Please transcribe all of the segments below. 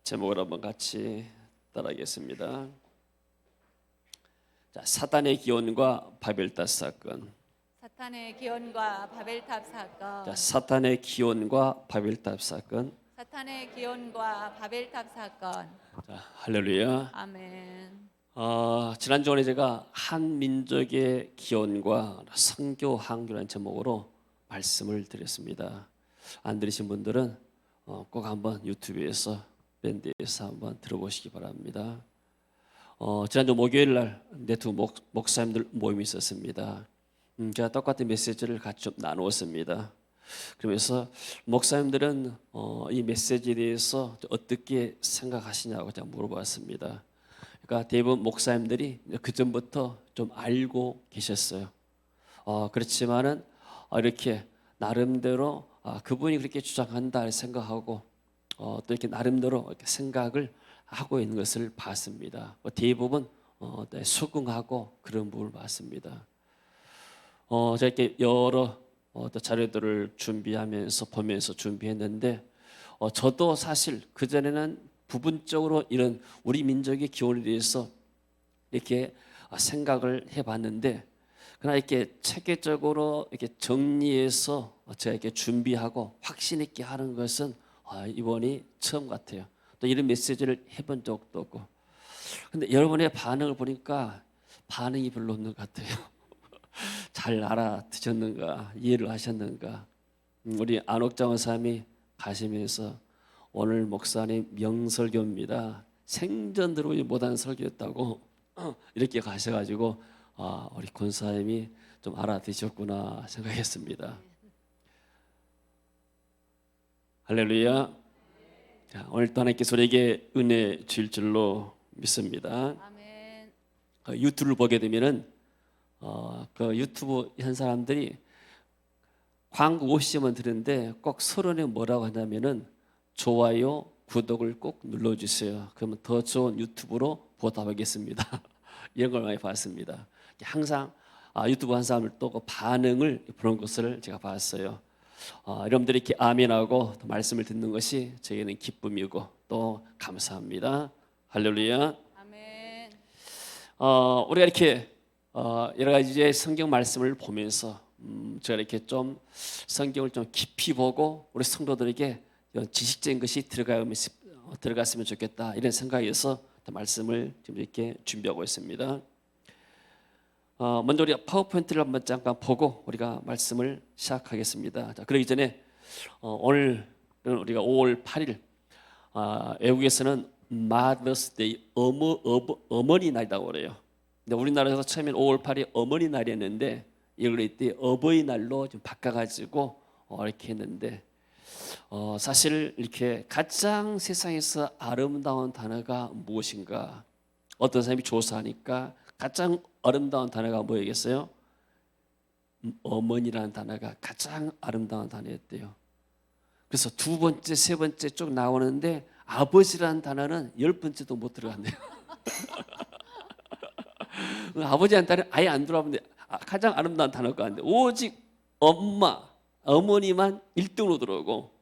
제목을 한번 같이 따라하겠습니다. 자, 사단의 기원과 바벨탑 사건. 사탄의 기원과 바벨탑 사건. 자, 사탄의 기원과 바벨탑 사건. 사탄의 기원과 바벨탑 사건. 자, 할렐루야. 아멘. 지난주에 제가 한 민족의 기원과 성교 항교라는 제목으로 말씀을 드렸습니다. 안 들으신 분들은 꼭 한번 유튜브에서 밴드에서 한번 들어보시기 바랍니다. 지난주 목요일 날 네트워크 목사님들 모임이 있었습니다. 제가 똑같은 메시지를 같이 좀 나누었습니다. 그러면서 목사님들은 이 메시지에 대해서 어떻게 생각하시냐고 제가 물어봤습니다. 그러니까 대부분 목사님들이 그 전부터 좀 알고 계셨어요. 그렇지만은 이렇게 나름대로 그분이 그렇게 주장한다 생각하고 또 이렇게 나름대로 이렇게 생각을 하고 있는 것을 봤습니다. 대부분 수긍하고 그런 부분을 봤습니다. 제가 이렇게 여러 자료들을 준비하면서 보면서 준비했는데 저도 사실 그 전에는 부분적으로 이런 우리 민족의 기원에 대해서 이렇게 생각을 해봤는데 그러나 이렇게 체계적으로 이렇게 정리해서 제가 이렇게 준비하고 확신 있게 하는 것은 이번이 처음 같아요. 또 이런 메시지를 해본 적도 없고. 근데 여러분의 반응을 보니까 반응이 별로 없는 것 같아요. 잘 알아듣셨는가, 이해를 하셨는가. 우리 안옥장 원사님이 가시면서 오늘 목사님 명설교입니다. 생전 들어보지 못한 설교였다고 이렇게 가셔가지고 우리 권사님이 좀 알아듣셨구나 생각했습니다. 할렐루야. 자, 오늘 또 하나님께서 우리에게 은혜 주실 줄로 믿습니다. 아멘. 유튜브를 보게 되면은 그 유튜브 한 사람들이 광고 오시면 들은데 꼭 서론에 뭐라고 하냐면은 좋아요, 구독을 꼭 눌러주세요. 그러면 더 좋은 유튜브로 보답하겠습니다. 이런 걸 많이 봤습니다. 항상 유튜브 한 사람을 또 그 반응을 보는 것을 제가 봤어요. 여러분들이 이렇게 아멘하고 말씀을 듣는 것이 저희는 기쁨이고 또 감사합니다. 할렐루야. 아멘. 우리가 이렇게 여러 가지의 성경 말씀을 보면서 제가 이렇게 좀 성경을 좀 깊이 보고 우리 성도들에게 이런 지식적인 것이 들어갔으면 좋겠다 이런 생각에서 말씀을 지금 이렇게 준비하고 있습니다. 먼저 우리가 파워포인트를 한번 잠깐 보고 우리가 말씀을 시작하겠습니다. 자, 그러기 전에 오늘 우리가 5월 8일 외국에서는 Mother's Day 어머니 날이라고 그래요. 근데 우리나라에서 처음엔 5월 8일 어머니 날이었는데 이걸 이때 어버이날로 좀 바꿔가지고 이렇게 했는데 사실 이렇게 가장 세상에서 아름다운 단어가 무엇인가? 어떤 사람이 조사하니까 가장 아름다운 단어가 뭐였겠어요? 어머니라는 단어가 가장 아름다운 단어였대요. 그래서 두 번째, 세 번째 쭉 나오는데 아버지라는 단어는 10번째도 못 들어간대요. 아버지라는 단어는 아예 안 들어가는데 가장 아름다운 단어가 안 돼. 오직 엄마, 어머니만 1등으로 들어오고.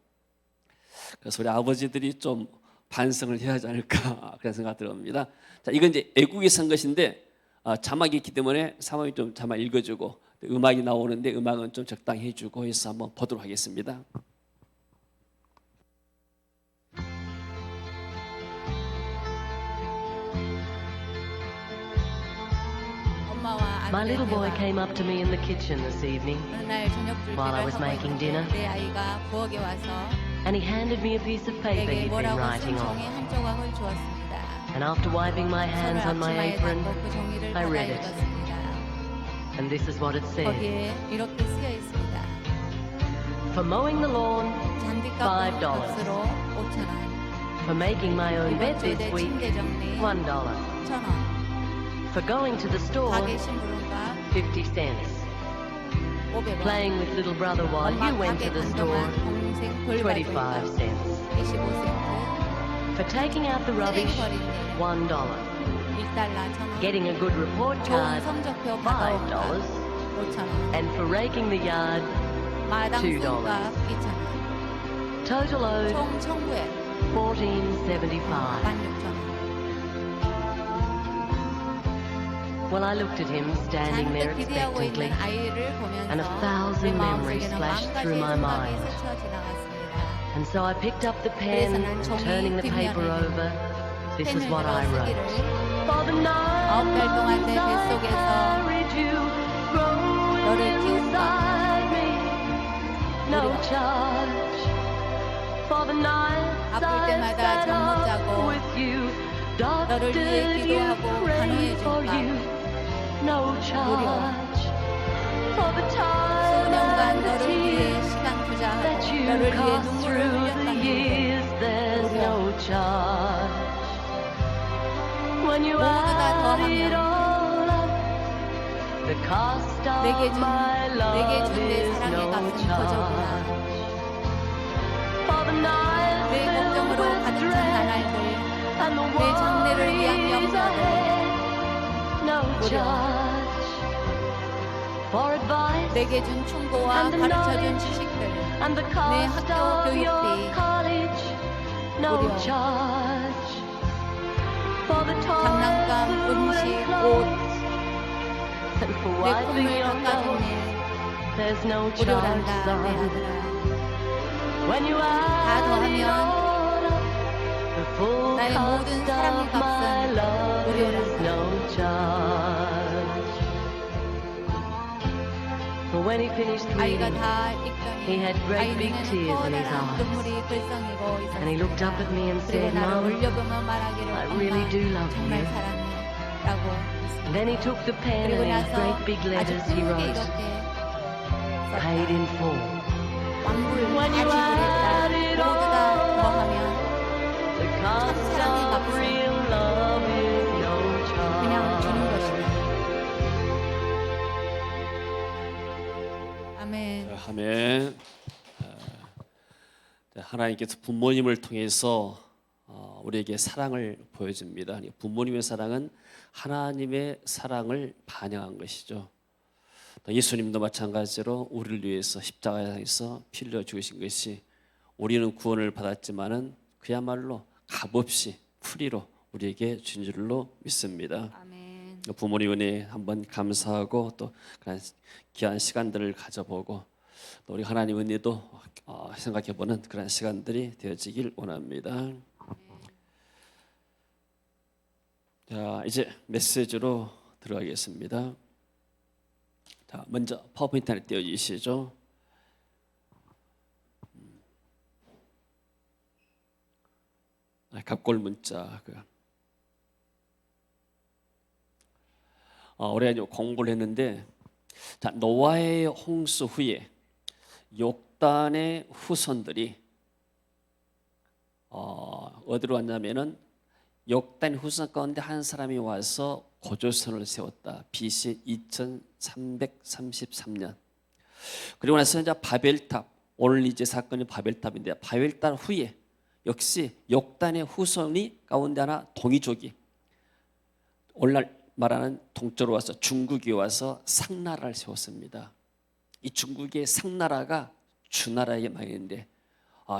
그래서 우리 아버지들이 좀 반성을 해야 하지 않을까 그런 생각 들어옵니다. 자, 이건 이제 애국에 산 것인데 자막이 있기 때문에 사모님 좀 자막 읽어주고 음악이 나오는데 음악은 좀 적당히 해주고 해서 한번 보도록 하겠습니다. My little boy came up to me in the kitchen this evening 어느 날 저녁 while I 준비를 was 하고 making 있는데 dinner, 내 아이가 부엌에 와서 and he handed me a piece of paper 내게 he'd been 뭐라고 writing 쓴 종이 on. 한 조각을 주었습니다. And after wiping my 손을 hands on my 앞치마에 apron, 담고 그 종이를 I 받아 read it. 읽었습니다. And this is what it said. 거기에 이렇게 쓰여 있습니다. For mowing the lawn, 잔디 $5. 깎는 값으로 5,000원. for making my own bed 이번 주 this 내 week, 침대 정리 $1. 1,000원. For going to the store, 가게 심부름값 50 cents. 500원. Playing with little brother while 엄마 you went 가게 to the store, 간동안 동생 25 돌봐줄 값 cents. 25센트. For taking out the rubbish, 쓰레기 버리는 $1. 1달러 1,000원. Getting a good report 좋은 card, 성적표 받아온 값 $5. 5,000원. And for raking the yard, 마당 $2. 수값 2,000원. total owed 총 청구액 1475. 16,000원. Well, I looked at him standing there 잔뜩 기대하고 expectantly, 있는 아이를 and a 보면서 내 thousand memories 마음속에는 flashed 만 가지 through my 생각이 mind. 스쳐 지나갔습니다. And so I picked up the pen, 그래서 난 and 종이 turning the paper 뒷면에 over, this is 펜을 what 들어 I wrote. 쓰기를 For the 9달 동안 내 뱃속에서 너를 키운다. inside me, no 우리가 charge. For the nights 아플 I 때마다 sat 잠 못 up 자고 with you, 너를 위해 doctored you, 기도하고 prayed for 간호해준다. you, no charge. For the 수년간 time and the 너를 위해 tears 시간 that 투자하고 you 너를 위해 caused 눈물을 through the 흘렸다는 것. years, there's 무려 no charge. When you 모두 다 add it 더하면 all up, the cost of 내게 준 my love 내 is 사랑의 no 값은 거저구나. charge. For the nights 내 filled 걱정으로 with 가득 찬 dread 나날들, and the 내 장래를 위한 worries 염려들, ahead, no 무려 charge. For advice 내게 준 충고와 and the 가르쳐준 knowledge 지식들, and the 내 cost 학교 of your 교육비, college, no 무려 charge. For the 장난감, toys, food 음식, and 옷, clothes, and for 내 wiping 꿈을 your 깎아준 nose, 일, there's no charge, 무료란다 내 son. 아들아. When you add it 더하면 all up, the full 나의 모든 cost 사랑의 of my 값은 love is 무료란다. no charge. But when he finished 아이가 reading, 다 he had 읽더니 great big 아이는 tears in his 커다란 eyes. 눈물이 글썽이고 And he looked up at me and 그리고 said, 나를 Mom, 올려보며 말하기를 I 엄마 really do love 정말 you. 사랑해 라고 And then he took the pen 그리고 and in 나서 great big 아주 letters he 크게 wrote, 이렇게 paid in 썼다. full. 완불 When 다 you 지불했다. add it 모두 다 더하면 The cost 사랑의 of 값은 real love is no 그냥 주는 charge. 것이다. 아멘. 자, 아멘. 하나님께서 부모님을 통해서 우리에게 사랑을 보여줍니다. 부모님의 사랑은 하나님의 사랑을 반영한 것이죠. 또 예수님도 마찬가지로 우리를 위해서 십자가에서 피 흘려 죽으신 것이 우리는 구원을 받았지만은 그야말로 값없이 프리로 우리에게 준 줄로 믿습니다. 아멘. 부모님 은혜 한번 감사하고 또 그런 귀한 시간들을 가져보고 또 우리 하나님 은혜도 생각해보는 그런 시간들이 되어지길 원합니다. 자, 이제 메시지로 들어가겠습니다. 자, 먼저 파워포인트 하나 띄워주시죠. 갑골 문자. 우리가 이제 공부를 했는데, 자, 노아의 홍수 후에 욕단의 후손들이 어디로 왔냐면은 욕단 후손 가운데 한 사람이 와서 고조선을 세웠다. BC 2333년. 그리고 나서 이제 바벨탑, 오늘 이제 사건이 바벨탑인데 바벨탑 후에 역시 욕단의 후손이 가운데 하나 동이족이 오늘날 말하는 동쪽으로 와서 중국에 와서 상나라를 세웠습니다. 이 중국의 상나라가 주나라의 망인데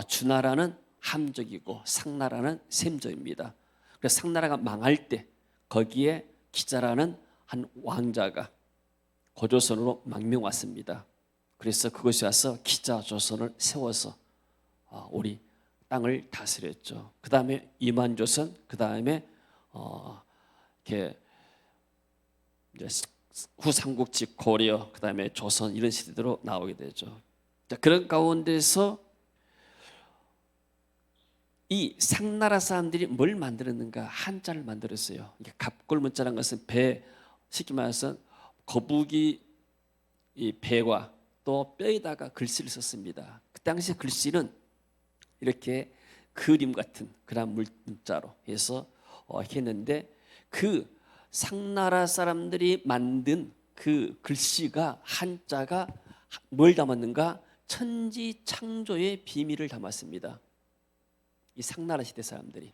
주나라는 함족이고 상나라는 셈족입니다. 그래서 상나라가 망할 때 거기에 기자라는 한 왕자가 고조선으로 망명 왔습니다. 그래서 그것이 와서 기자 조선을 세워서 우리 땅을 다스렸죠. 그 다음에 이만조선, 그 다음에 이렇게 후삼국지 고려, 그 다음에 조선 이런 시대로 나오게 되죠. 자, 그런 가운데서 이 상나라 사람들이 뭘 만들었는가? 한자를 만들었어요. 이게 갑골문자라는 것은 배, 쉽게 말해서 거북이 이 배와 또 뼈에다가 글씨를 썼습니다. 그 당시 글씨는 이렇게 그림 같은 그런 문자로 해서 했는데 그 상나라 사람들이 만든 그 글씨가 한자가 뭘 담았는가? 천지 창조의 비밀을 담았습니다. 이 상나라 시대 사람들이.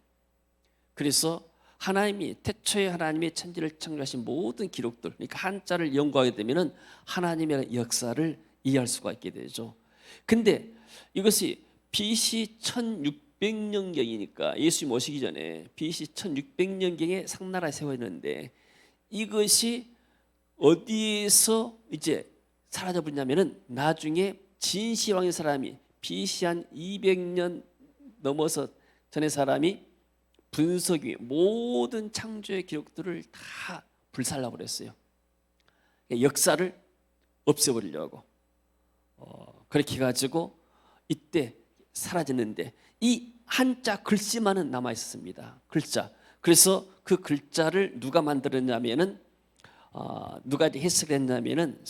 그래서 하나님이 태초에 하나님이 천지를 창조하신 모든 기록들, 그러니까 한자를 연구하게 되면은 하나님의 역사를 이해할 수가 있게 되죠. 근데 이것이 BC 1600년경이니까 예수님 오시기 전에 BC 1600년경에 상나라 세워졌는데 이것이 어디에서 이제 사라져버리냐면은 나중에 진시황의 사람이 BC 한 200년 넘어서 전의 사람이 분석이 모든 창조의 기록들을 다 불살라버렸어요. 역사를 없애버리려고 그렇게 해가지고 이때 사라졌는데 이 한자 글씨만은 남아 있었습니다. 글자. 그래서 그 글자를 누가 만들었냐면은 누가 해석을 했냐면은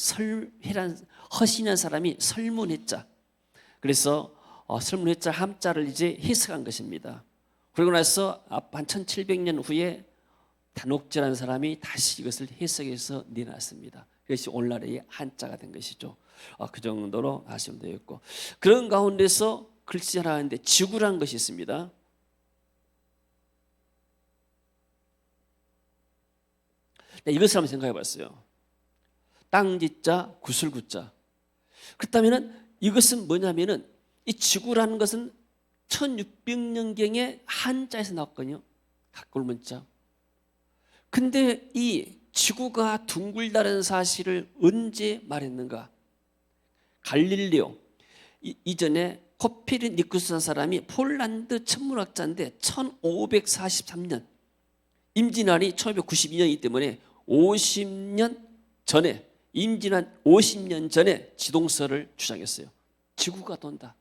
허신한 사람이 설문해자. 그래서 설문해자 함자를 이제 해석한 것입니다. 그러고 나서 한 1700년 후에 단옥제라는 사람이 다시 이것을 해석해서 내놨습니다. 그것이 오늘날의 한자가 된 것이죠. 그 정도로 아시면 되겠고, 그런 가운데서 글씨 하나 하는데 지구라는 것이 있습니다. 네, 이것을 한번 생각해 봤어요. 땅지자 구슬구자. 그렇다면은 이것은 뭐냐면은 이 지구라는 것은 1600년경에 한자에서 나왔거든요. 각골 문자. 근데 이 지구가 둥글다는 사실을 언제 말했는가? 갈릴레오 이전에 코페르니쿠스라는 사람이 폴란드 천문학자인데 1543년 임진환이 1592년이기 때문에 50년 전에 임진환 50년 전에 지동설을 주장했어요. 지구가 돈다.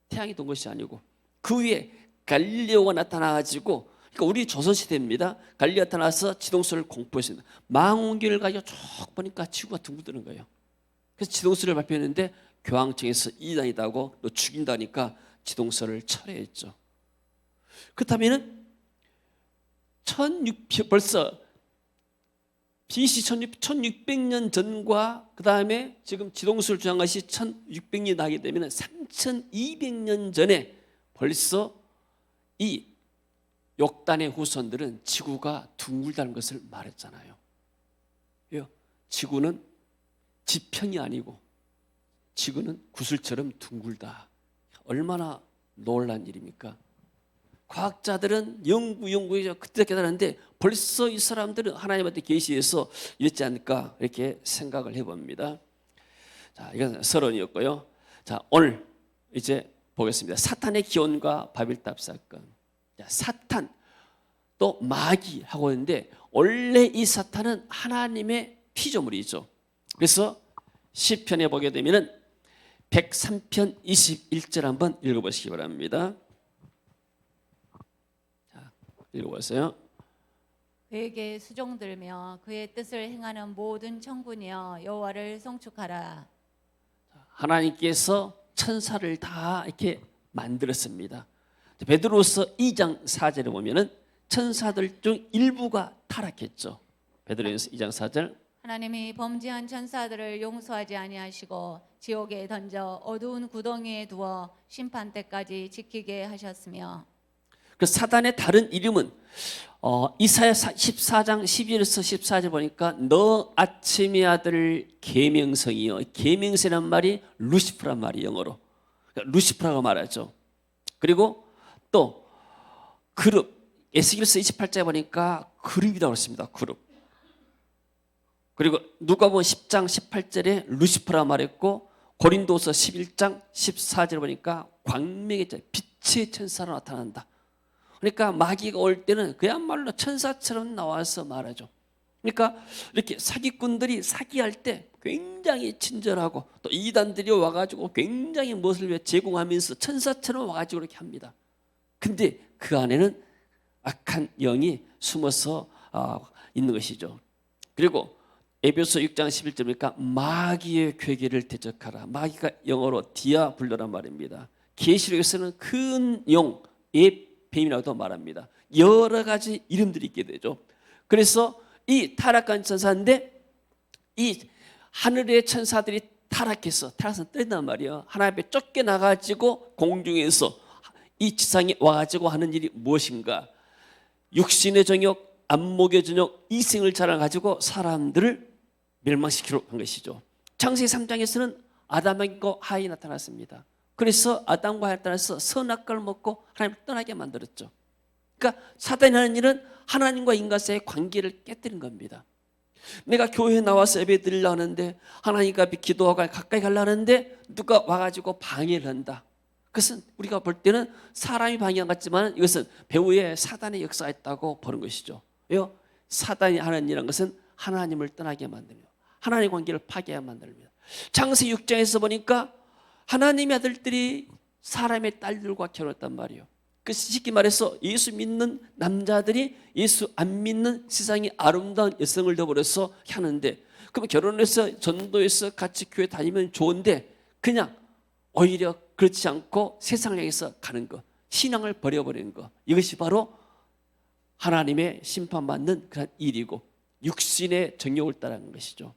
태양이 돈 것이 아니고 그 위에 갈릴레오가 나타나가지고, 그러니까 우리 조선시대입니다. 갈릴레오가 나타나서 지동설을 공포했습니다. 망원경을 가지고 쭉 보니까 지구가 둥글드는 거예요. 그래서 지동설을 발표했는데 교황청에서 이단이다고 너 죽인다니까 지동설을 철회했죠. 그렇다면 벌써 BC 1600년 전과 그 다음에 지금 지동설을 주장한 것이 1600년이 나게 되면 3200년 전에 벌써 이 욕단의 후손들은 지구가 둥글다는 것을 말했잖아요. 왜요? 지구는 지평이 아니고 지구는 구슬처럼 둥글다. 얼마나 놀란 일입니까? 과학자들은 연구해서 그때 깨달았는데 벌써 이 사람들은 하나님한테 계시해서 이랬지 않을까 이렇게 생각을 해봅니다. 자, 이건 서론이었고요. 자, 오늘 이제 보겠습니다. 사탄의 기원과 바벨탑 사건. 자, 사탄 또 마귀하고 있는데 원래 이 사탄은 하나님의 피조물이죠. 그래서 시편에 보게 되면은 103편 21절 한번 읽어보시기 바랍니다. 자, 읽어보세요. 그에게 수종들며 그의 뜻을 행하는 모든 천군이여 여호와를 송축하라. 하나님께서 천사를 다 이렇게 만들었습니다. 베드로서 2장 4절에 보면은 천사들 중 일부가 타락했죠. 베드로서 2장 4절. 하나님이 범죄한 천사들을 용서하지 아니하시고 지옥에 던져 어두운 구덩이에 두어 심판 때까지 지키게 하셨으며. 그 사단의 다른 이름은 이사야 14장 11에서 14절 보니까 너 아침의 아들 계명성이여. 계명성이란 말이 루시프란 말이 영어로. 그러니까 루시프라고 말하죠. 그리고 또 그룹, 에스겔서 28장에 보니까 그룹이라고 했습니다. 그룹. 그리고 누가복음 10장 18절에 루시프라 말했고 고린도서 11장 14절에 보니까 광명의 빛의 천사로 나타난다. 그러니까 마귀가 올 때는 그야말로 천사처럼 나와서 말하죠. 그러니까 이렇게 사기꾼들이 사기할 때 굉장히 친절하고 또 이단들이 와가지고 굉장히 무엇을 제공하면서 천사처럼 와가지고 이렇게 합니다. 근데 그 안에는 악한 영이 숨어서 있는 것이죠. 그리고 에베소 6장 11절 보니까 마귀의 괴계를 대적하라. 마귀가 영어로 디아블로란 말입니다. 계시록에서는 큰 영의 뱀이라고도 말합니다. 여러 가지 이름들이 있게 되죠. 그래서 이 타락한 천사인데 이 하늘의 천사들이 타락해서 떨어진단 말이에요. 하나님 앞에 쫓겨나가지고 공중에서 이 지상에 와가지고 하는 일이 무엇인가? 육신의 정욕, 안목의 정욕, 이생을 자랑가지고 사람들을 멸망시키려 한 것이죠. 창세기 3장에서는 아담과 하이 나타났습니다. 그래서 아담과 하와에 따라서 선악과를 먹고 하나님을 떠나게 만들었죠. 그러니까 사단이 하는 일은 하나님과 인간 사이의 관계를 깨뜨린 겁니다. 내가 교회에 나와서 예배 드리려 하는데 하나님 앞에 기도하고 가까이 가려 하는데 누가 와가지고 방해를 한다. 그것은 우리가 볼 때는 사람이 방해한 것 같지만 이것은 배후에 사단의 역사가 있다고 보는 것이죠. 왜요? 사단이 하는 일이라는 것은 하나님을 떠나게 만듭니다. 하나님의 관계를 파괴하게 만듭니다. 창세기 6장에서 보니까 하나님의 아들들이 사람의 딸들과 결혼했단 말이에요. 그 쉽게 말해서 예수 믿는 남자들이 예수 안 믿는 세상의 아름다운 여성을 더불어서 하는데, 그럼 결혼해서 전도해서 같이 교회 다니면 좋은데 그냥 오히려 그렇지 않고 세상을 향해서 가는 것, 신앙을 버려버리는 것, 이것이 바로 하나님의 심판받는 그런 일이고 육신의 정욕을 따르는 것이죠.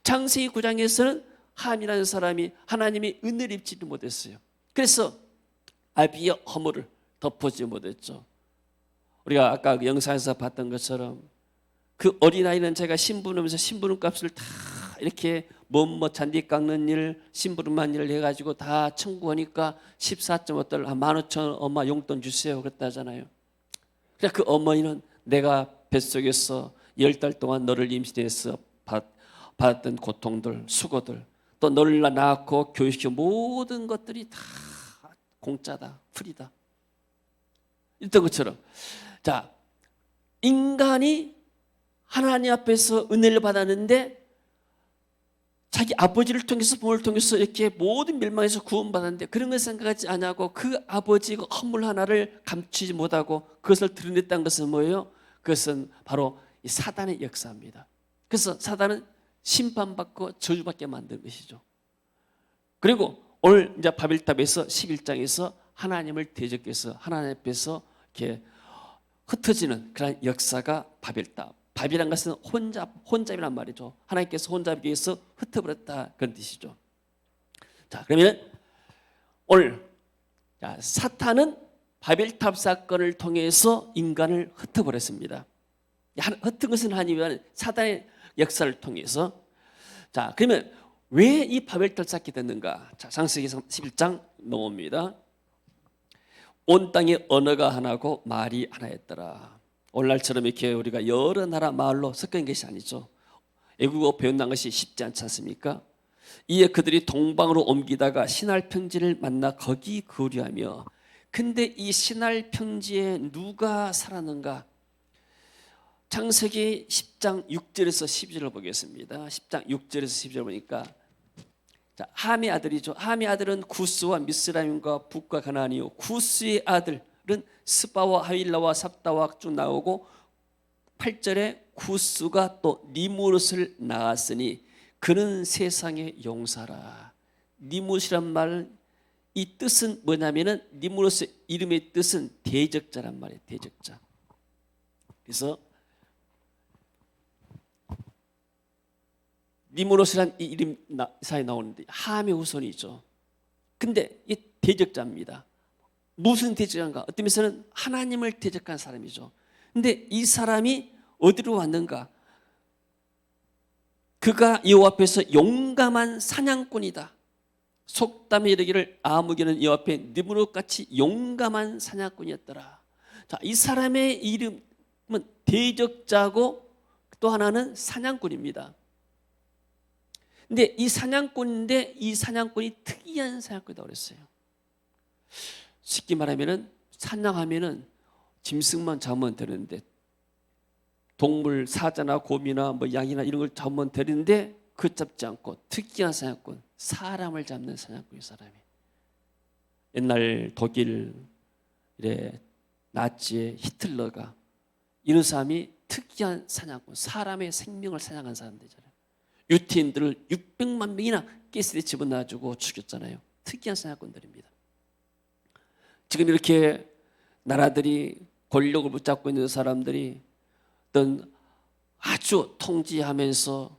창세기 9장에서는 함이라는 사람이 하나님의 은혜를 입지도 못했어요. 그래서 아비의 허물을 덮어주지 못했죠. 우리가 아까 그 영상에서 봤던 것처럼 그 어린아이는 제가 심부름하면서 심부름 값을 다 이렇게 뭐뭐 잔디 깎는 일, 심부름한 일을 해가지고 다 청구하니까 14.5달러, 한 15,000원 엄마 용돈 주세요 그랬다잖아요. 그러니까 그 어머니는 내가 뱃속에서 10달 동안 너를 임신해서 받았던 고통들, 수고들, 또 너를 낳고 교육시킨 모든 것들이 다 공짜다, 프리다. 이랬던 것처럼, 자, 인간이 하나님 앞에서 은혜를 받았는데 자기 아버지를 통해서 부모를 통해서 이렇게 모든 멸망에서 구원받았는데 그런 걸 생각하지 않고 그 아버지가 허물 하나를 감추지 못하고 그것을 드러냈다는 것은 뭐예요? 그것은 바로 이 사단의 역사입니다. 그래서 사단은 심판받고 저주받게 만든 것이죠. 그리고 오늘 이제 바벨탑에서 11장에서 하나님을 대적해서 하나님 앞에서 이렇게 흩어지는 그런 역사가 바벨탑. 밥이란 것은 혼잡이란 말이죠. 하나님께서 혼잡에 의해서 흩어버렸다, 그런 뜻이죠. 자, 그러면 오늘 사탄은 바벨탑 사건을 통해서 인간을 흩어버렸습니다. 흩은 것은 아니면 사단의 역사를 통해서. 자, 그러면 왜 이 바벨탑을 쌓게 됐는가? 자, 창세기 11장 넘어옵니다. 온 땅에 언어가 하나고 말이 하나였더라. 오늘날처럼 이렇게 우리가 여러 나라 말로 섞인 것이 아니죠. 애국어 배운다는 것이 쉽지 않지 않습니까? 이에 그들이 동방으로 옮기다가 신할 평지를 만나 거기 거류하며, 근데 이 신할 평지에 누가 살았는가? 창세기 10장 6절에서 12절을 보겠습니다. 10장 6절에서 12절 보니까, 자, 함의 아들이죠. 함의 아들은 구스와 미스라임과 북과 가나안이요, 구스의 아들은 스바와 하윌라와 삽다와 쭉 나오고 8절에 구스가 또 니무롯을 낳았으니 그는 세상의 용사라. 니무롯이란 말은 이 뜻은 뭐냐면은 니무롯의 이름의 뜻은 대적자란 말이에요. 대적자. 그래서 니무롯이란 이 이름 사이 나오는데 함의 후손이죠. 근데 이 대적자입니다. 무슨 대적자인가? 어떤 면에서는 하나님을 대적한 사람이죠. 근데 이 사람이 어디로 왔는가? 그가 여호와 앞에서 용감한 사냥꾼이다. 속담에 이르기를 아무개는 여호와 앞에 느무롯같이 용감한 사냥꾼이었더라. 자, 이 사람의 이름은 대적자고 또 하나는 사냥꾼입니다. 근데 이 사냥꾼인데 이 사냥꾼이 특이한 사냥꾼이라고 그랬어요. 쉽게 말하면은 사냥하면은 짐승만 잡으면 되는데, 동물 사자나 곰이나 뭐 양이나 이런 걸 잡으면 되는데 그 잡지 않고 특이한 사냥꾼, 사람을 잡는 사냥꾼. 이 사람이 옛날 독일 나치의 히틀러가 이런 사람이 특이한 사냥꾼, 사람의 생명을 사냥한 사람들이잖아요. 유태인들을 600만 명이나 가스에 집어넣어주고 죽였잖아요. 특이한 사냥꾼들입니다. 지금 이렇게 나라들이 권력을 붙잡고 있는 사람들이 어떤 아주 통제하면서,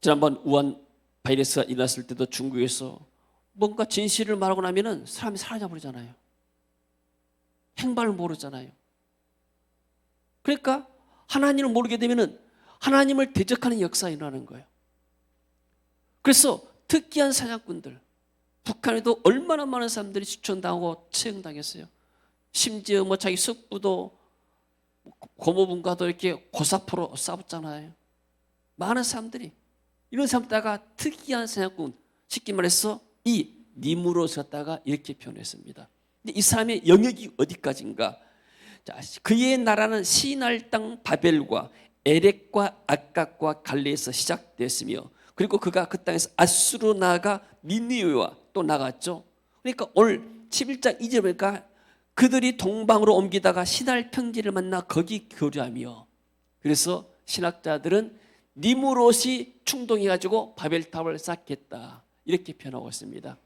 지난번 우한 바이러스가 일어났을 때도 중국에서 뭔가 진실을 말하고 나면은 사람이 사라져버리잖아요. 행방을 모르잖아요. 그러니까 하나님을 모르게 되면은 하나님을 대적하는 역사가 일어나는 거예요. 그래서 특이한 사냥꾼들, 북한에도 얼마나 많은 사람들이 추천당하고 채용당했어요. 심지어 뭐 자기 숙부도 고모분과도 이렇게 고사포로 싸웠잖아요. 많은 사람들이 이런 사람다가 특이한 사냥꾼, 쉽게 말해서 이 니무롯이었다가 이렇게 표현했습니다. 근데 이 사람의 영역이 어디까지인가? 자, 그의 나라는 시날 땅 바벨과 에렉과 악각과 갈레에서 시작됐으며, 그리고 그가 그 땅에서 아수르로 나아가 니느웨와 또 나갔죠. 그러니까 오늘 11장 2절 보니까 그들이 동방으로 옮기다가 시날 평지를 만나 거기 교류하며, 그래서 신학자들은 니무롯이 충동해가지고 바벨탑을 쌓겠다 이렇게 표현하고 있습니다.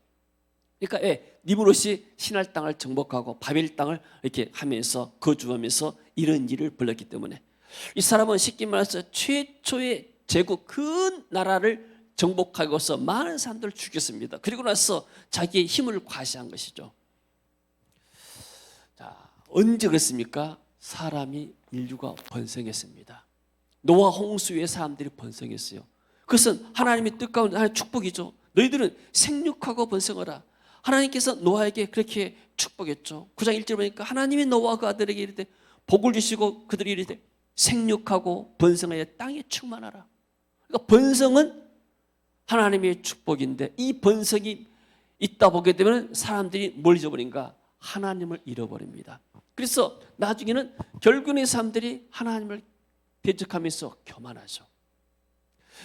그러니까 니무롯이 시날 땅을 정복하고 바벨 땅을 이렇게 하면서 거주하면서 이런 일을 벌였기 때문에 이 사람은 쉽게 말해서 최초의 제국 큰 나라를 정복하고서 많은 사람들을 죽였습니다. 그리고 나서 자기의 힘을 과시한 것이죠. 자, 언제 그랬습니까? 사람이 인류가 번성했습니다. 노아 홍수에 사람들이 번성했어요. 그것은 하나님의 뜻 가운데 하나님의 축복이죠. 너희들은 생육하고 번성하라. 하나님께서 노아에게 그렇게 축복했죠. 9장 1절 보니까 하나님이 노아와 그 아들에게 이르되 복을 주시고 그들이 이르되 생육하고 번성하여 땅에 충만하라. 그러니까 번성은 하나님의 축복인데 이 번성이 있다 보게 되면 사람들이 뭘 잊어버린가? 하나님을 잃어버립니다. 그래서 나중에는 결국은 사람들이 하나님을 대적하면서 교만하죠.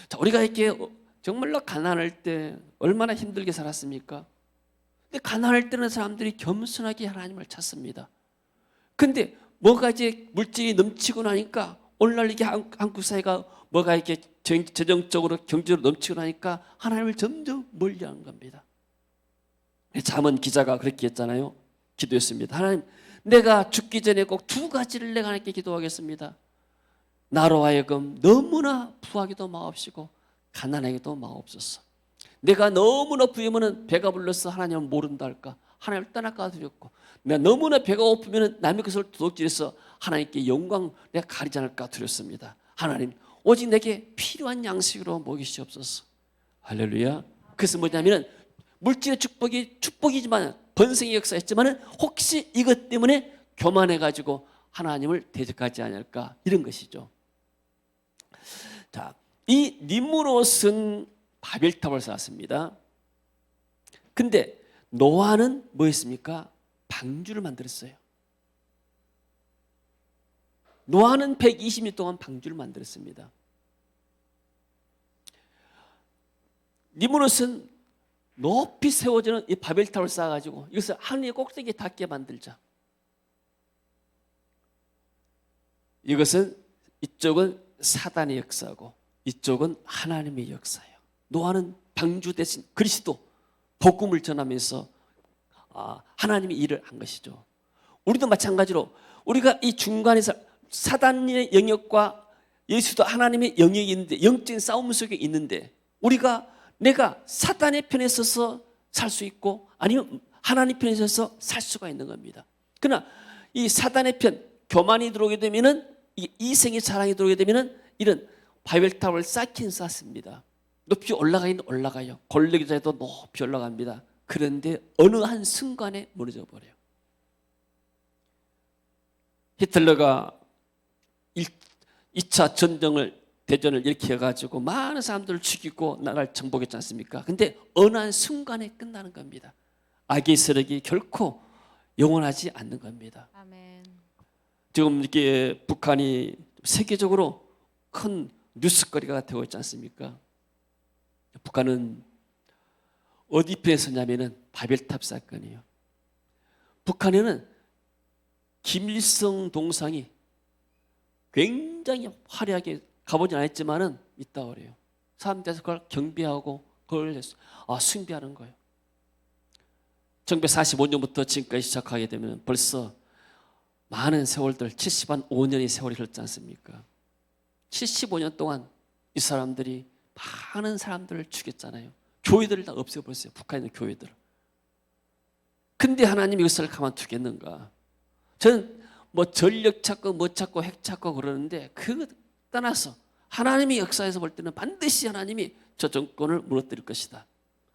자, 우리가 이렇게 정말로 가난할 때 얼마나 힘들게 살았습니까? 근데 가난할 때는 사람들이 겸손하게 하나님을 찾습니다. 근데 뭐가 이제 물질이 넘치고 나니까 오늘날 이게 한국 사회가 뭐가 이렇게 재정적으로 경제로 넘치고 나니까 하나님을 점점 멀리하는 겁니다. 잠언 기자가 그렇게 했잖아요. 기도했습니다. 하나님, 내가 죽기 전에 꼭 두 가지를 내가 하나님께 기도하겠습니다. 나로 하여금 너무나 부하기도 마옵시고 가난하기도 마옵소서. 내가 너무나 부유하면 배가 불러서 하나님을 모른다 할까? 하나님을 떠날까 두렵고, 내가 너무나 배가 고프면 남의 것을 도둑질해서 하나님께 영광 내가 가리지 않을까 두렵습니다. 하나님, 오직 내게 필요한 양식으로 먹이시옵소서. 할렐루야. 그래서 뭐냐면 물질의 축복이 축복이지만 번성의 역사였지만 혹시 이것 때문에 교만해가지고 하나님을 대적하지 않을까, 이런 것이죠. 자, 이 니무롯은 바벨탑을 쌓았습니다. 근데 노아는 뭐 했습니까? 방주를 만들었어요. 노아는 120년 동안 방주를 만들었습니다. 니무롯은 높이 세워지는 이 바벨탑을 쌓아가지고 이것을 하늘의 꼭대기에 닿게 만들자. 이것은 이쪽은 사단의 역사고 이쪽은 하나님의 역사예요. 노아는 방주 대신 그리스도 복음을 전하면서 하나님의 일을 한 것이죠. 우리도 마찬가지로 우리가 이 중간에서 사단의 영역과 예수도 하나님의 영역이 있는데 영적인 싸움 속에 있는데 내가 사단의 편에 서서 살 수 있고 아니면 하나님 편에 서서 살 수가 있는 겁니다. 그러나 이 사단의 편, 교만이 들어오게 되면은 이생의 자랑이 들어오게 되면은 이런 바벨탑을 쌓긴 쌓습니다. 높이 올라가요. 골짜기도 높이 올라갑니다. 그런데 어느 한 순간에 무너져 버려요. 히틀러가 2차 대전을 이렇게 해가지고 많은 사람들을 죽이고 나라를 정복했지 않습니까? 근데 어느 한 순간에 끝나는 겁니다. 악의 세력이 결코 영원하지 않는 겁니다. 아멘. 지금 이렇게 북한이 세계적으로 큰 뉴스거리가 되고 있지 않습니까? 북한은 어디 편에 서냐면은 바벨탑 사건이에요. 북한에는 김일성 동상이 굉장히 화려하게 가보진 않았지만은 있다 그래요. 사람들이 그걸 경비하고 그걸 숭배하는 거예요. 1945년부터 지금까지 시작하게 되면 벌써 많은 세월들 75년의 세월이 흘렀지 않습니까? 75년 동안 이 사람들이 많은 사람들을 죽였잖아요. 교회들을 다 없애버렸어요. 북한에 있는 교회들을. 근데 하나님이 이것을 가만두겠는가? 저는 뭐 전력 찾고 뭐 찾고 핵 찾고 그러는데 그거 떠나서 하나님의 역사에서 볼 때는 반드시 하나님이 저 정권을 무너뜨릴 것이다.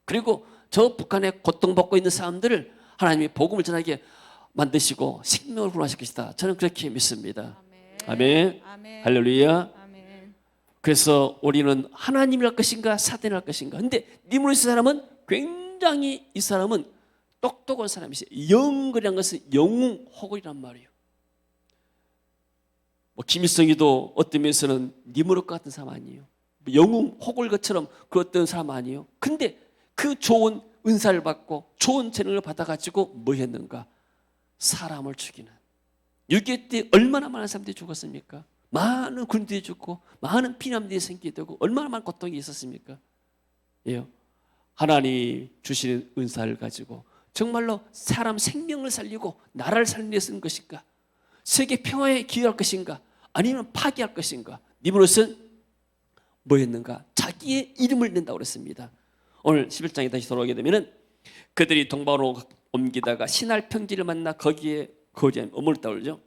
그리고 저 북한에 고통받고 있는 사람들을 하나님이 복음을 전하게 만드시고 생명을 구원하실 것이다. 저는 그렇게 믿습니다. 아멘. 아멘. 할렐루야. 아멘. 그래서 우리는 하나님을 할 것인가 사단을 할 것인가. 근데 니무롯 사람은 굉장히 이 사람은 똑똑한 사람이세요. 영거리란 것은 영웅호걸이란 말이에요. 뭐 김일성이도 어떤 면에서는 니무롯 같은 사람 아니에요. 영웅호걸 것처럼 그 어떤 사람 아니에요. 근데 그 좋은 은사를 받고 좋은 재능을 받아가지고 뭐 했는가? 사람을 죽이는. 6.25 때 얼마나 많은 사람들이 죽었습니까? 많은 군인들이 죽고 많은 피난민들이 생기게 되고 얼마나 많은 고통이 있었습니까? 예. 하나님 주시는 은사를 가지고 정말로 사람 생명을 살리고 나라를 살리는 데 쓰는 것인가? 세계 평화에 기여할 것인가? 아니면 파괴할 것인가? 니무롯은 뭐 했는가? 자기의 이름을 낸다고 그랬습니다. 오늘 11장에 다시 돌아오게 되면은 그들이 동방으로 옮기다가 신할 평지를 만나 거기에 거주하며 머물렀다고 그러죠.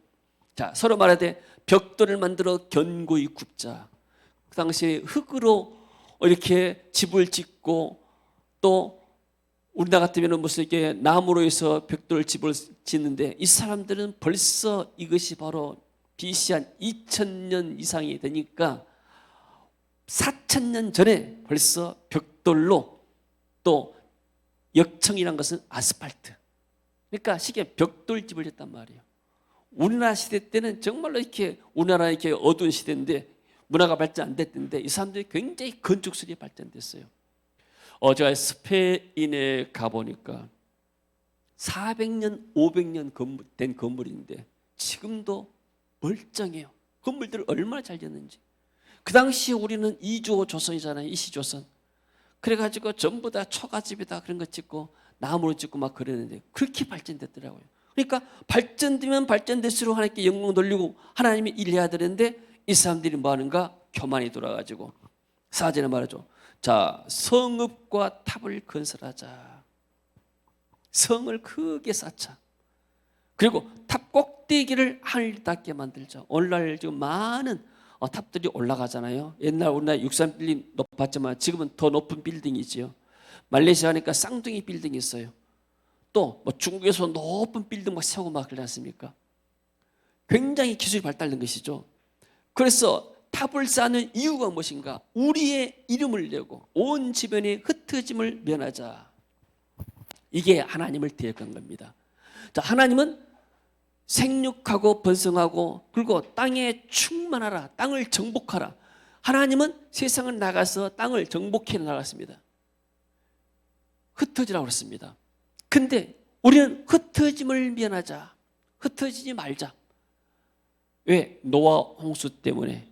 자, 서로 말하되 벽돌을 만들어 견고히 굽자. 그 당시에 흙으로 이렇게 집을 짓고 또 우리나라 같으면 무슨 이렇게 나무로 해서 벽돌 집을 짓는데 이 사람들은 벌써 이것이 바로 BC 한 2000년 이상이 되니까 4000년 전에 벌써 벽돌로 또 역청이란 것은 아스팔트. 그러니까 쉽게 벽돌집을 했단 말이에요. 우리나라 시대 때는 정말로 이렇게 우리나라 이렇게 어두운 시대인데 문화가 발전 안 됐는데 이 사람들이 굉장히 건축술이 발전됐어요. 제가 스페인에 가보니까 400년, 500년 된 건물인데 지금도 멀쩡해요. 건물들을 얼마나 잘 지었는지. 그 당시에 우리는 이주호 조선이잖아요. 이시조선. 그래가지고 전부 다 초가집이다 그런 거 짓고 나무로 짓고 막 그랬는데 그렇게 발전됐더라고요. 그러니까 발전되면 발전될수록 하나님께 영광 돌리고 하나님이 일해야 되는데 이 사람들이 뭐 하는가? 교만이 돌아가지고 4절에 말하죠. 자, 성읍과 탑을 건설하자. 성을 크게 쌓자. 그리고 탑 꼭대기를 하늘 닿게 만들자. 오늘날 지금 많은 탑들이 올라가잖아요. 옛날 우리나라 63빌딩 높았지만 지금은 더 높은 빌딩이지요. 말레이시아 하니까 쌍둥이 빌딩이 있어요. 또 뭐 중국에서 높은 빌딩 막 세우고 막 그러지 않습니까? 굉장히 기술이 발달된 것이죠. 그래서 탑을 쌓는 이유가 무엇인가? 우리의 이름을 내고 온 주변의 흩어짐을 면하자. 이게 하나님을 대역한 겁니다. 자, 하나님은 생육하고 번성하고 그리고 땅에 충만하라. 땅을 정복하라. 하나님은 세상을 나가서 땅을 정복해 나갔습니다. 흩어지라고 그랬습니다. 근데 우리는 흩어짐을 면하자. 흩어지지 말자. 왜? 노아 홍수 때문에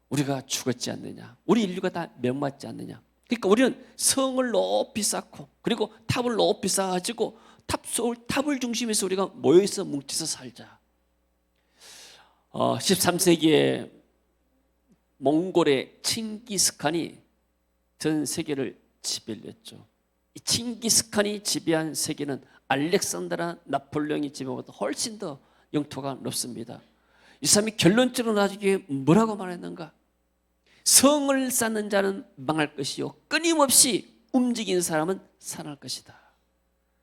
우리가 죽었지 않느냐. 우리 인류가 다 멸망하지 않느냐. 그러니까 우리는 성을 높이 쌓고 그리고 탑을 높이 쌓아가지고 탑을 중심에서 우리가 모여서 뭉쳐서 살자. 13세기에 몽골의 칭기스칸이 전 세계를 지배를 했죠. 이 칭기스칸이 지배한 세계는 알렉산더나 나폴레옹이 지배하고도 훨씬 더 영토가 넓습니다. 이 사람이 결론적으로 나중에 뭐라고 말했는가? 성을 쌓는 자는 망할 것이요 끊임없이 움직이는 사람은 살아날 것이다.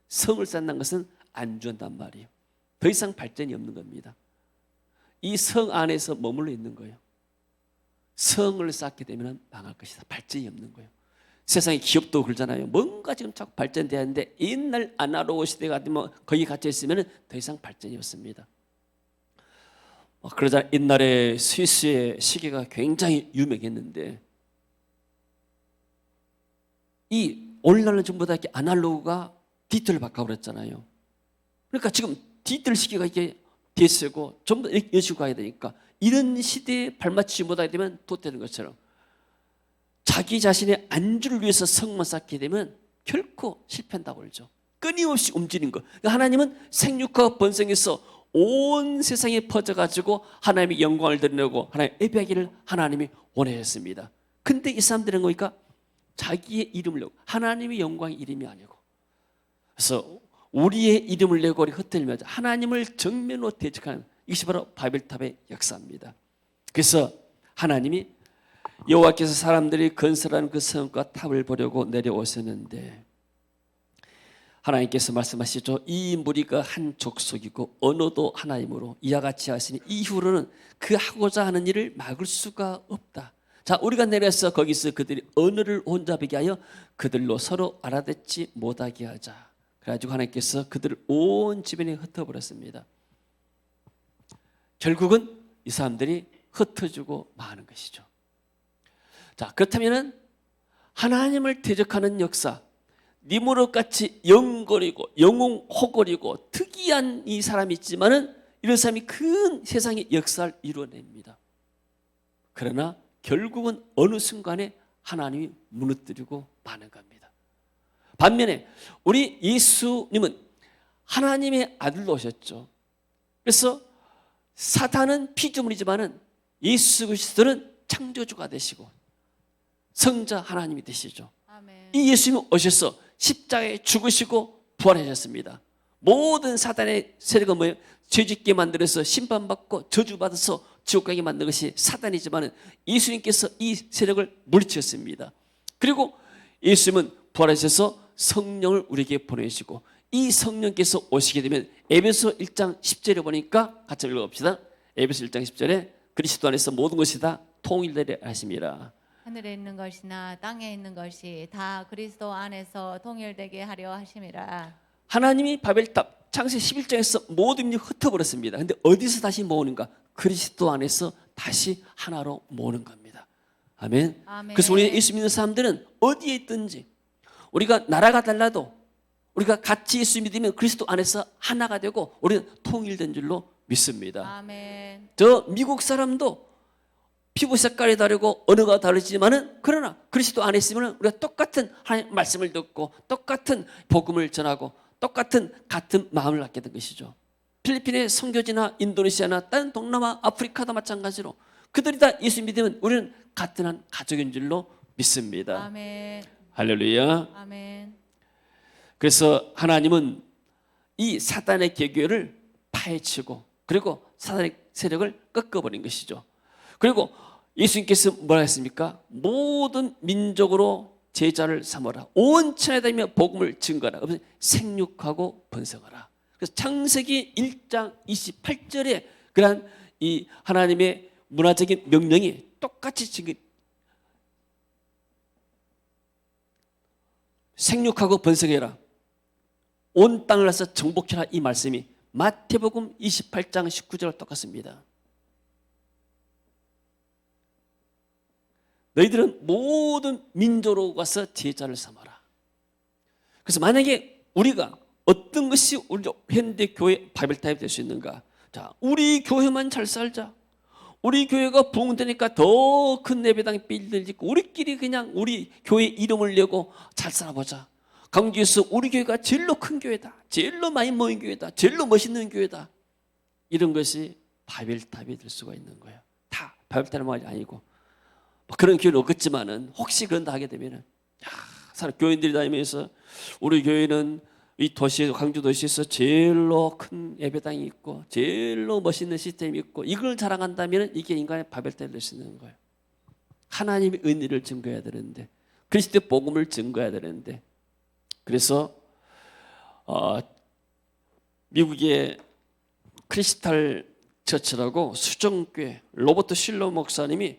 성을 쌓는 것은 안전한 말이에요. 더 이상 발전이 없는 겁니다. 이 성 안에서 머물러 있는 거예요. 성을 쌓게 되면 망할 것이다. 발전이 없는 거예요. 세상에 기업도 그러잖아요. 뭔가 지금 자꾸 발전돼야 하는데 옛날 아날로그 시대가 되면 거기 갇혀 있으면 더 이상 발전이 없습니다. 그러자 옛날에 스위스의 시계가 굉장히 유명했는데 이 오늘날은 전부 다 이렇게 아날로그가 디지털로 바꿔버렸잖아요. 그러니까 지금 디지털 시계가 이게 DS고 전부 다 이런 식으로 가야 되니까 이런 시대에 발맞추지 못하게 되면 도태되는 것처럼 자기 자신의 안주를 위해서 성만 쌓게 되면 결코 실패한다고 그러죠. 끊임없이 움직이는 것. 그러니까 하나님은 생육과 번성해서 온 세상에 퍼져가지고 하나님의 영광을 드러내고 하나님 예배하기를 하나님이 원하셨습니다. 근데 이 사람들은 거니까 자기의 이름을 내고 하나님의 영광의 이름이 아니고 그래서 우리의 이름을 내고 우리 흩어지면서 하나님을 정면으로 대적하는 이것이 바로 바벨탑의 역사입니다. 그래서 하나님이 여호와께서 사람들이 건설하는 그 성과 탑을 보려고 내려오셨는데 하나님께서 말씀하시죠. 이 무리가 한 족속이고 언어도 하나이므로 이와 같이 하시니 이후로는 그 하고자 하는 일을 막을 수가 없다. 자, 우리가 내려서 거기서 그들이 언어를 혼잡하게 하여 그들로 서로 알아듣지 못하게 하자. 그래가지고 하나님께서 그들을 온 주변에 흩어버렸습니다. 결국은 이 사람들이 흩어지고 마는 것이죠. 자, 그렇다면은 하나님을 대적하는 역사, 니무롯같이 영거리고 영웅호거리고 특이한 이 사람이 있지만은 이런 사람이 큰 세상의 역사를 이루어냅니다. 그러나 결국은 어느 순간에 하나님이 무너뜨리고 마는 겁니다. 반면에 우리 예수님은 하나님의 아들로 오셨죠. 그래서 사탄은 피조물이지만은 예수 그리스도는 창조주가 되시고 성자 하나님이 되시죠. 아멘. 이 예수님은 오셔서 십자가에 죽으시고 부활하셨습니다. 모든 사단의 세력은 뭐예요? 죄짓게 만들어서 심판받고 저주받아서 지옥 가게 만든 것이 사단이지만 예수님께서 이 세력을 물리쳤습니다. 그리고 예수님은 부활하셔서 성령을 우리에게 보내시고 이 성령께서 오시게 되면 에베소 1장 10절에 보니까 같이 읽어봅시다. 에베소 1장 10절에 그리스도 안에서 모든 것이 다 통일되려 하심이라. 하늘에 있는 것이나 땅에 있는 것이 다 그리스도 안에서 통일되게 하려 하심이라. 하나님이 바벨탑 창세기 11장에서 모든 민족이 흩어버렸습니다. 근데 어디서 다시 모으는가? 그리스도 안에서 다시 하나로 모으는 겁니다. 아멘. 아멘. 그래서 우리 예수 믿는 사람들은 어디에 있든지 우리가 나라가 달라도 우리가 같이 예수 믿으면 그리스도 안에서 하나가 되고 우리는 통일된 줄로 믿습니다. 아멘. 저 미국 사람도 피부 색깔이 다르고 언어가 다르지만은 그러나 그리스도 안에 있으면 우리가 똑같은 하나님 말씀을 듣고 똑같은 복음을 전하고 똑같은 같은 마음을 갖게 된 것이죠. 필리핀의 선교지나 인도네시아나 다른 동남아 아프리카도 마찬가지로 그들이 다 예수 믿으면 우리는 같은 한 가족인 줄로 믿습니다. 아멘. 할렐루야. 아멘. 그래서 하나님은 이 사단의 계교를 파헤치고 그리고 사단의 세력을 꺾어버린 것이죠. 그리고 예수님께서 뭐라 했습니까? 모든 민족으로 제자를 삼아라. 온 천하에 다니며 복음을 증거하라. 생육하고 번성하라. 그래서 창세기 1장 28절에 그러한 이 하나님의 문화적인 명령이 똑같이 지금 생육하고 번성해라. 온 땅을 나서 정복해라. 이 말씀이 마태복음 28장 19절과 똑같습니다. 너희들은 모든 민족으로 가서 제자를 삼아라. 그래서 만약에 우리가 어떤 것이 우리 현대 교회 바벨탑이 될 수 있는가? 자, 우리 교회만 잘 살자. 우리 교회가 부흥되니까 더 큰 예배당이 빌려지고 우리끼리 그냥 우리 교회 이름을 내고 잘 살아보자. 강주에서 우리 교회가 제일로 큰 교회다. 제일로 많이 모인 교회다. 제일로 멋있는 교회다. 이런 것이 바벨탑이 될 수가 있는 거예요. 다 바벨탑은 말이 아니고 그런 교회는 없겠지만은 혹시 그런다 하게 되면은 사람 교인들이 다니면서 우리 교회는 이 도시에서 광주 도시에서 제일로 큰 예배당이 있고 제일로 멋있는 시스템이 있고 이걸 자랑한다면 이게 인간의 바벨탑이 될 수 있는 거예요. 하나님의 은혜를 증거해야 되는데 그리스도의 복음을 증거해야 되는데 그래서 미국의 크리스탈 처치라고 수정교회 로버트 실러 목사님이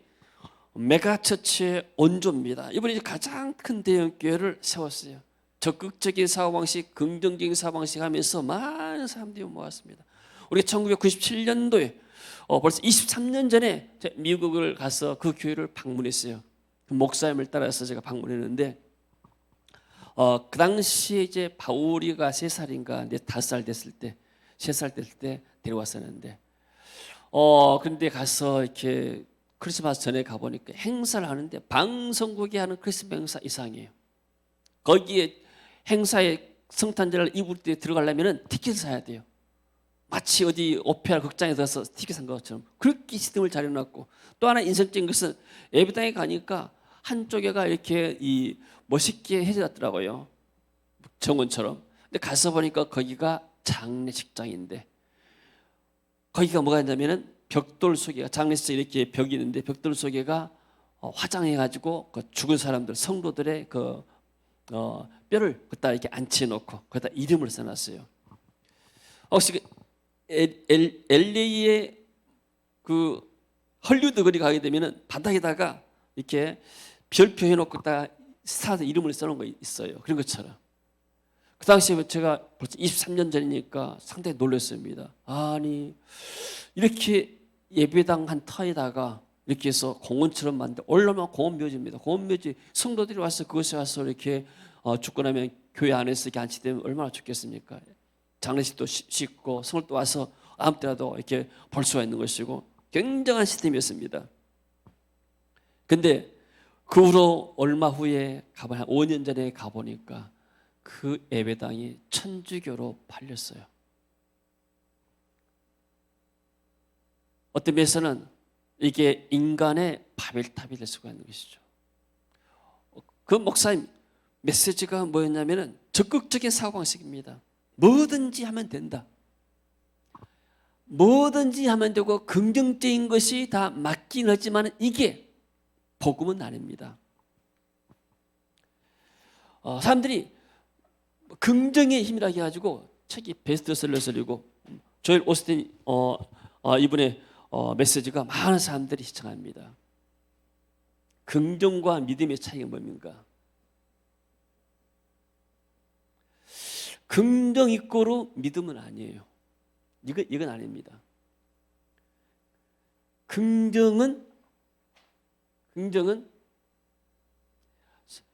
메가처치의 원조입니다. 이분이 가장 큰 대형 교회를 세웠어요. 적극적인 사고방식, 긍정적인 사고방식 하면서 많은 사람들이 모았습니다. 우리가 1997년도에 벌써 23년 전에 미국을 가서 그 교회를 방문했어요. 그 목사님을 따라서 제가 방문했는데 그 당시에 이제 바울이가 3살인가 5살 됐을 때 3살 됐을 때 데려왔었는데 그런데 가서 이렇게 크리스마스 전에 가보니까 행사를 하는데 방송국이 하는 크리스마스 행사 이상이에요. 거기에 행사에 성탄절을 입을 때 들어가려면 티켓을 사야 돼요. 마치 어디 오페라 극장에 들어서 티켓 산 것처럼 그렇게 시스템을 잘 해놨고 또 하나 인상적인 것은 예배당에 가니까 한쪽에가 이렇게 이 멋있게 해놨더라고요. 정원처럼. 근데 가서 보니까 거기가 장례식장인데 거기가 뭐가 있냐면은 벽돌 속에가 장례식장 이렇게 벽이 있는데 벽돌 속에가 화장해가지고 그 죽은 사람들 성도들의 그 뼈를 거기다 이렇게 안치해놓고 거기다 이름을 써놨어요. 혹시 그 LA의 그 헐리우드 거리 가게 되면은 바닥에다가 이렇게 별표 해놓고 딱 스타들 이름을 써놓은 거 있어요. 그런 것처럼. 그 당시에 제가 벌써 23년 전이니까 상당히 놀랐습니다. 아니 이렇게 예배당 한 터에다가 이렇게 해서 공원처럼 만들 올라오면 공원묘지입니다. 공원묘지 성도들이 와서 그것에 와서 이렇게 죽고 나면 교회 안에서 이렇게 안치되면 얼마나 좋겠습니까? 장례식도 쉽고 성도 와서 아무 때라도 이렇게 볼 수가 있는 것이고 굉장한 시스템이었습니다. 근데 그 후로 얼마 후에 한 5년 전에 가보니까 그 예배당이 천주교로 팔렸어요. 어떤 면에서는 이게 인간의 바벨탑이 될 수가 있는 것이죠. 그 목사님 메시지가 뭐였냐면은 적극적인 사고방식입니다. 뭐든지 하면 된다. 뭐든지 하면 되고 긍정적인 것이 다 맞긴 하지만 이게 복음은 아닙니다. 사람들이 긍정의 힘이라 해가지고 책이 베스트셀러이고 조엘 오스틴 이분의 메시지가 많은 사람들이 시청합니다. 긍정과 믿음의 차이가 뭡니까? 긍정 이꼬로 믿음은 아니에요. 이건 아닙니다. 긍정은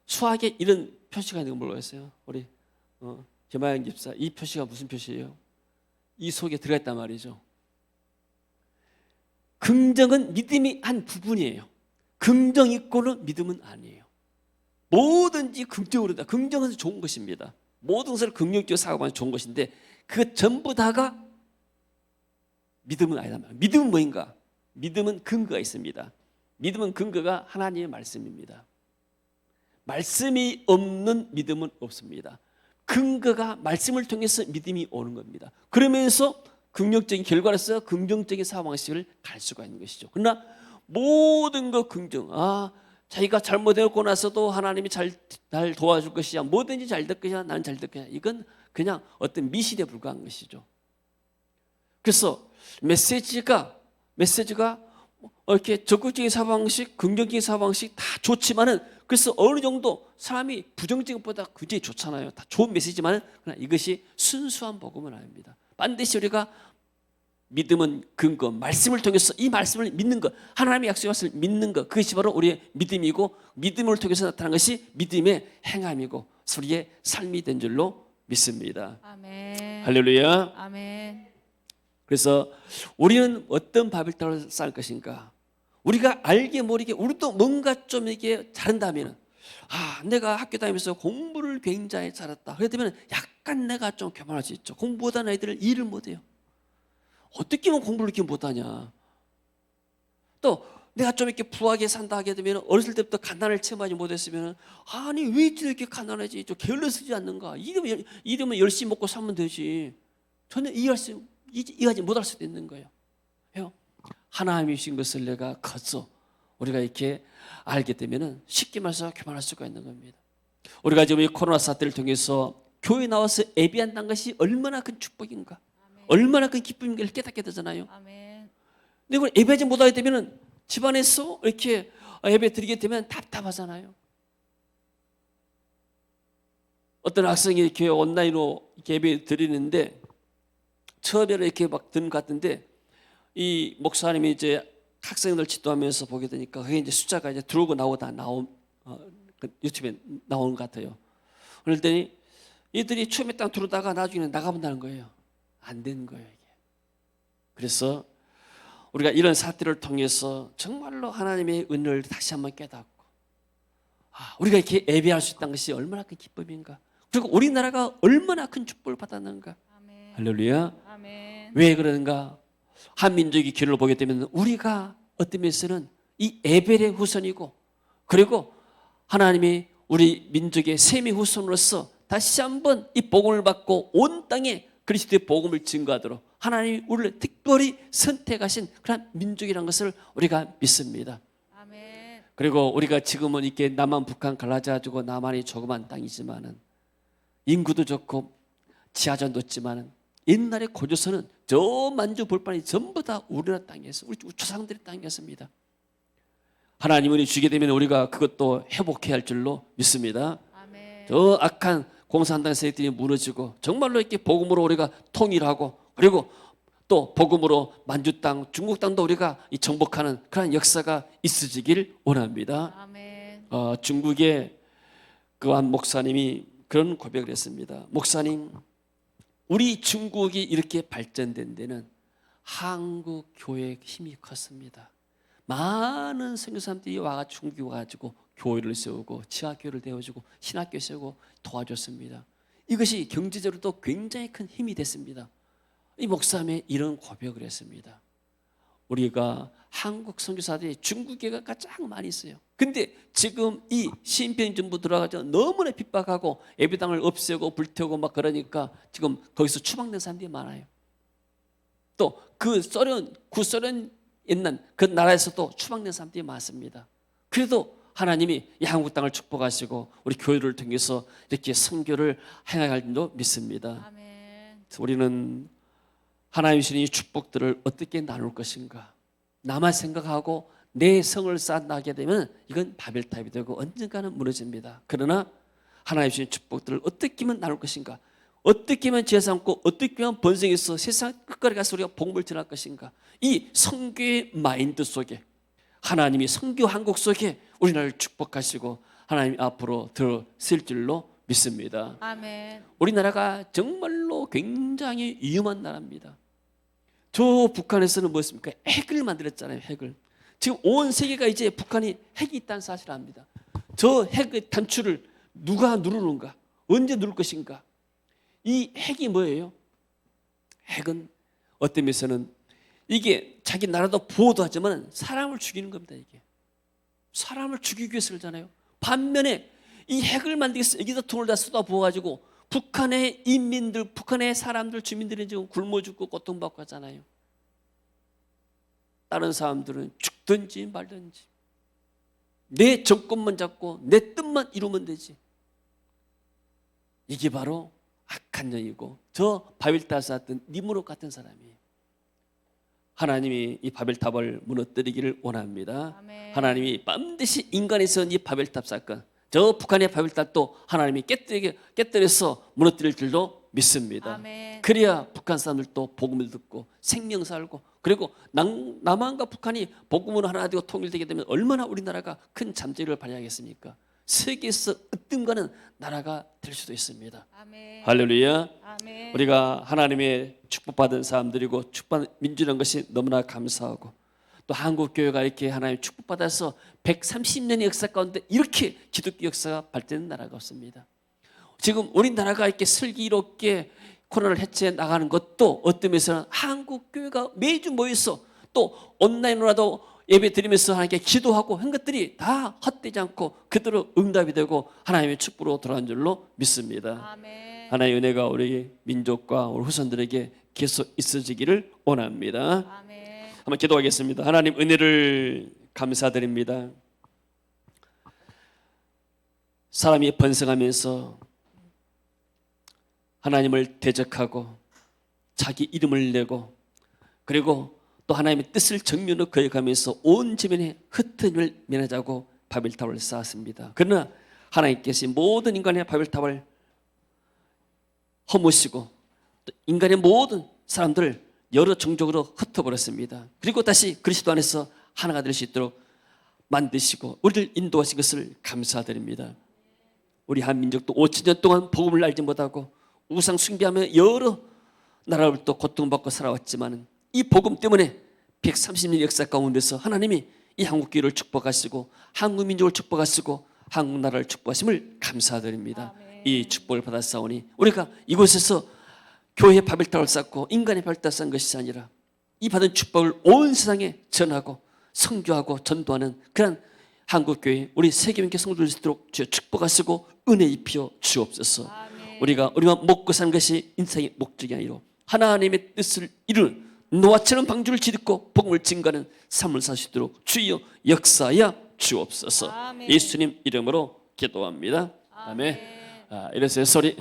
수학에 이런 표시가 있는 거 모르겠어요. 우리 김하영 집사, 이 표시가 무슨 표시예요? 이 속에 들어가 있단 말이죠. 긍정은 믿음이 한 부분이에요. 긍정 이꼬는 믿음은 아니에요. 뭐든지 긍정으로다. 긍정은 좋은 것입니다. 모든 것을 긍정적으로 사고하면 좋은 것인데 그 전부 다가 믿음은 아니다. 믿음은 뭐인가? 믿음은 근거가 있습니다. 믿음은 근거가 하나님의 말씀입니다. 말씀이 없는 믿음은 없습니다. 근거가 말씀을 통해서 믿음이 오는 겁니다. 그러면서 긍정적인 결과로서 긍정적인 사고방식을 갈 수가 있는 것이죠. 그러나 모든 것 긍정, 자기가 잘못했고 나서도 하나님이 날 도와줄 것이야, 뭐든지 잘 될 것이야, 나는 잘 될 것이야, 이건 그냥 어떤 미신에 불과한 것이죠. 그래서 메시지가 이렇게 적극적인 사고방식, 긍정적인 사고방식 다 좋지만은 그래서 어느 정도 사람이 부정적인 것보다 굉장히 좋잖아요. 다 좋은 메시지만은 그러나 이것이 순수한 복음은 아닙니다. 반드시 우리가 믿음은 근거, 말씀을 통해서 이 말씀을 믿는 것, 하나님의 약속의 말씀을 믿는 것, 그것이 바로 우리의 믿음이고 믿음을 통해서 나타난 것이 믿음의 행함이고 우리의 삶이 된 줄로 믿습니다. 아멘. 할렐루야. 아멘. 그래서 우리는 어떤 바벨탑을 쌓을 것인가? 우리가 알게 모르게 우리도 뭔가 좀 이게 잘한다면 내가 학교 다니면서 공부를 굉장히 잘했다. 그렇다면 약간 내가 좀 교만할 수 있죠. 공부 못하는 아이들은 일을 못해요. 어떻게 하면 공부를 이렇게 못하냐. 또 내가 좀 이렇게 부하게 산다 하게 되면 어렸을 때부터 가난을 체험하지 못했으면 아니 왜 이렇게 가난하지? 좀 게을러지지 않는가? 이러면 열심히 먹고 살면 되지. 전혀 이해하지 못할 수도 있는 거예요. 하나님이 주신 것을 내가 커서 우리가 이렇게 알게 되면 쉽게 말해서 교만할 수가 있는 겁니다. 우리가 지금 이 코로나 사태를 통해서 교회 나와서 예배한다는 것이 얼마나 큰 축복인가, 아멘. 얼마나 큰 기쁨인가를 깨닫게 되잖아요. 아멘. 근데 그걸 예배하지 못하게 되면 집안에서 이렇게 예배 드리게 되면 답답하잖아요. 어떤 학생이 이렇게 온라인으로 이렇게 예배 드리는데 처음에 이렇게 막 드는 것 같은데 이 목사님이 이제 학생들 지도하면서 보게 되니까 그게 이제 숫자가 이제 들어오고 나오다 유튜브에 나오는 것 같아요. 그랬더니 이들이 처음에 딱 들어오다가 나중에는 나가본다는 거예요. 안 되는 거예요, 이게. 그래서 우리가 이런 사태를 통해서 정말로 하나님의 은혜를 다시 한번 깨닫고 우리가 이렇게 예배할 수 있다는 것이 얼마나 큰 기쁨인가. 그리고 우리나라가 얼마나 큰 축복을 받았는가. 아멘. 할렐루야. 아멘. 왜 그러는가? 한민족의 길을 보게 되면 우리가 어떤 면에서는 이 에벨의 후손이고 그리고 하나님이 우리 민족의 셈의 후손으로서 다시 한번 이 복음을 받고 온 땅에 그리스도의 복음을 증거하도록 하나님이 우리를 특별히 선택하신 그런 민족이라는 것을 우리가 믿습니다. 아멘. 그리고 우리가 지금은 이렇게 남한 북한 갈라져가지고 남한이 조그만 땅이지만은 인구도 좋고 지하전도 있지만은 옛날에 고조선은 저 만주 볼판이 전부 다 우리나라 땅이었어요. 우리 조상들의 땅이었습니다. 하나님은 주게 되면 우리가 그것도 회복해야 할 줄로 믿습니다. 아멘. 저 악한 공산당 세력들이 무너지고 정말로 이렇게 복음으로 우리가 통일하고 그리고 또 복음으로 만주 땅, 중국 땅도 우리가 정복하는 그런 역사가 있어지길 원합니다. 아멘. 중국의 그 한 목사님이 그런 고백을 했습니다. 목사님, 우리 중국이 이렇게 발전된 데는 한국 교회의 힘이 컸습니다. 많은 선교사님들이 중국에 와가지고 교회를 세우고 지하교회를 세워주고 신학교 세우고 도와줬습니다. 이것이 경제적으로도 굉장히 큰 힘이 됐습니다. 이 목사님이 이런 고백을 했습니다. 우리가 한국 선교사들이 중국계가 가장 많이 있어요. 근데 지금 이 시진핑 정부 들어가서 너무나 핍박하고 예배당을 없애고 불태우고 막 그러니까 지금 거기서 추방된 사람들이 많아요. 또 그 구소련 옛날 그 나라에서도 추방된 사람들이 많습니다. 그래도 하나님이 이 한국 땅을 축복하시고 우리 교회를 통해서 이렇게 선교를 행할 줄로 믿습니다. 아멘. 우리는 하나님 주신 이 축복들을 어떻게 나눌 것인가? 나만 생각하고 내 성을 쌓아나게 되면 이건 바벨탑이 되고 언젠가는 무너집니다. 그러나 하나님 주신 축복들을 어떻게 하면 나눌 것인가? 어떻게 하면 지혜 삼고 어떻게 하면 번성해서 세상 끝까지 가서 우리가 복음을 전할 것인가? 이 선교의 마인드 속에 하나님이 선교 한국 속에 우리나라를 축복하시고 하나님 앞으로 들어설 줄로 믿습니다. 아멘. 우리나라가 정말로 굉장히 위험한 나라입니다. 저 북한에서는 뭐였습니까? 핵을 만들었잖아요. 핵을. 지금 온 세계가 이제 북한이 핵이 있다는 사실을 압니다. 저 핵의 단추를 누가 누르는가? 언제 누를 것인가? 이 핵이 뭐예요? 핵은 어떤 면에서는 이게 자기 나라도 보호도 하지만 사람을 죽이는 겁니다. 이게 사람을 죽이기 위해서 그러잖아요. 반면에 이 핵을 만들기 위해서 여기다 돈을 다 쏟아부어가지고 북한의 인민들, 북한의 사람들, 주민들이 지금 굶어 죽고 고통받고 하잖아요. 다른 사람들은 죽든지 말든지 내 정권만 잡고 내 뜻만 이루면 되지. 이게 바로 악한 년이고 저 바벨탑 쌓았던 니무롯 같은 사람이에요. 하나님이 이 바벨탑을 무너뜨리기를 원합니다. 아멘. 하나님이 반드시 인간이 세운 이 바벨탑 사건, 저 북한의 바벨탑도 하나님이 깨뜨려서 무너뜨릴 줄로 믿습니다. 아멘. 그래야 북한 사람들도 복음을 듣고 생명 살고 그리고 남한과 북한이 복음으로 하나 되고 통일되게 되면 얼마나 우리나라가 큰 잠재력을 발휘하겠습니까? 세계에서 으뜸가는 나라가 될 수도 있습니다. 아멘. 할렐루야. 아멘. 우리가 하나님의 축복받은 사람들이고 축복받은 민주라는 것이 너무나 감사하고 또 한국교회가 이렇게 하나님 축복받아서 130년의 역사 가운데 이렇게 기독교 역사가 발전된 나라가 없습니다. 지금 우리나라가 이렇게 슬기롭게 코로나를 해체해 나가는 것도 어떤 면에서는 한국교회가 매주 모여서 또 온라인으로라도 예배 드리면서 하나님께 기도하고 한 것들이 다 헛되지 않고 그대로 응답이 되고 하나님의 축복으로 돌아온 줄로 믿습니다. 아멘. 하나님의 은혜가 우리 민족과 우리 후손들에게 계속 있어지기를 원합니다. 아멘. 한번 기도하겠습니다. 하나님 은혜를 감사드립니다. 사람이 번성하면서 하나님을 대적하고 자기 이름을 내고 그리고 또 하나님의 뜻을 정면으로 거역하면서 온 지면에 흩어짐을 면하자고 바벨탑을 쌓았습니다. 그러나 하나님께서 모든 인간의 바벨탑을 허무시고 또 인간의 모든 사람들을 여러 종족으로 흩어버렸습니다. 그리고 다시 그리스도 안에서 하나가 될 수 있도록 만드시고 우리를 인도하신 것을 감사드립니다. 우리 한민족도 5,000년 동안 복음을 알지 못하고 우상 숭배하며 여러 나라를 또 고통받고 살아왔지만 이 복음 때문에 130년 역사 가운데서 하나님이 이 한국교회를 축복하시고 한국민족을 축복하시고 한국나라를 축복하심을 감사드립니다. 아멘. 이 축복을 받았사오니 우리가 이곳에서 교회의 바벨탑을 쌓고 인간의 바벨탑을 쌓은 것이 아니라 이 받은 축복을 온 세상에 전하고 선교하고 전도하는 그런 한국교회 우리 세계민교 성도들 있도록 주여 축복하시고 은혜 입혀 주옵소서. 아멘. 우리가 먹고 사는 것이 인생의 목적이 아니라 하나님의 뜻을 이루는 노아처럼 방주를 짓고 복음을 증가하는 삶을 살 수 있도록 주여 역사하여 주옵소서. 아멘. 예수님 이름으로 기도합니다. 아멘. 이래서 소리